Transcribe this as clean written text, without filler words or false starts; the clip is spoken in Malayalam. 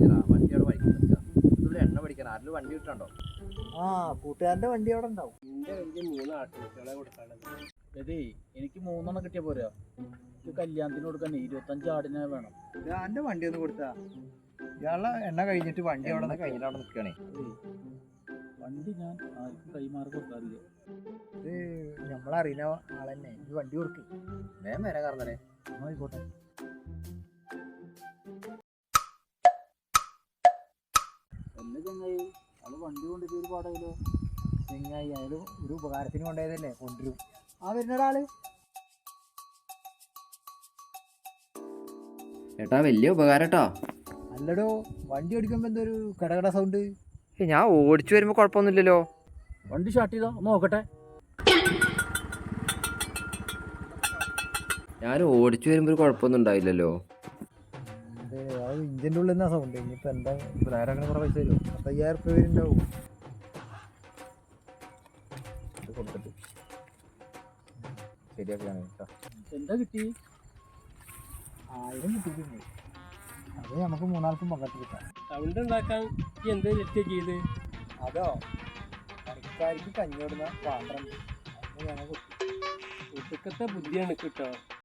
കഴിഞ്ഞാ വണ്ടി അവിടെ വഴിക്ക് നിൽക്കുക. ഇതിൽ എണ്ണ പിടിക്കാൻ ആരിലും വണ്ടി കിട്ടണ്ടോ? ആ കൂട്ടുകാരന്റെ വണ്ടി അവിടെ ഉണ്ടാവും. എന്റെ വലിയ 3 ആട്ടുകുട്ടികളെ കൊടുക്കാനുള്ളത്. അതെ എനിക്ക് 3 കിട്ടിയ പോരാ. എനിക്ക് കല്യാണത്തിന് കൊടുക്കാൻ 25 ആടിനെ വേണം. എന്റെ വണ്ടി ഒന്ന് കൊടുത്താ ഇയാളെ എണ്ണ കഴിഞ്ഞിട്ട് വണ്ടി അവിടെ കഴിഞ്ഞിട്ട് അവിടെ നിൽക്കണേ. വണ്ടി ഞാൻ ആർക്കും കൈമാറി കൊടുക്കാറില്ല. ഇത് നമ്മളറിയുന്ന ആളെന്നെ ഈ വണ്ടി കൊടുക്ക്. വേഗം വരാൻ കാരണേ. ആയിക്കോട്ടെ. എന്നെ ചങ്ങായി അത് വണ്ടി കൊണ്ടിട്ട് ഒരു പാടായാലോ. ചെങ്ങായി അയാൾ ഒരു ഉപകാരത്തിന് കൊണ്ടുപോയതല്ലേ, കൊണ്ടുവരും. ആ വരുന്നൊരാള് ഏട്ടാ വലിയ ഉപകാരം കേട്ടോ. അല്ലടോ, വണ്ടി ഓടിക്കുമ്പോ എന്തൊരു കടകട സൗണ്ട്. ഞാൻ ഓടിച്ചു വരുമ്പോ കുഴപ്പമൊന്നുമില്ലല്ലോ. വണ്ടി സ്റ്റാർട്ട് ചെയ്തോ നോക്കട്ടെ. ഞാൻ ഓടിച്ചു വരുമ്പോ ഒരു കുഴപ്പമൊന്നും ഉണ്ടായില്ലല്ലോ. അത് ഇഞ്ചിന്റെ ഉള്ളിൽ നിന്നാ സൗണ്ട്. ഇനിയിപ്പോ എന്താ നേരം കുറെ പൈസ തരും. 5000 റുപ്യ വരുന്നുണ്ടാവും. ഇത് കൊടുത്തിട്ട് ശരിയാക്കുകയാണ് കേട്ടോ. എന്താ കിട്ടി? 1000 കിട്ടിയിട്ടുണ്ട്. അത് നമുക്ക് 3-4 പങ്കെടുത്ത് കിട്ടാം. സൗണ്ട് ഉണ്ടാക്കാൻ എന്ത് തെറ്റ് ചെയ്ത്? അതോ പണിക്കാർക്ക് കഞ്ഞോടുന്ന 12 ഞങ്ങൾ ഒടുക്കത്തെ ബുദ്ധിയാണ് കിട്ടോ.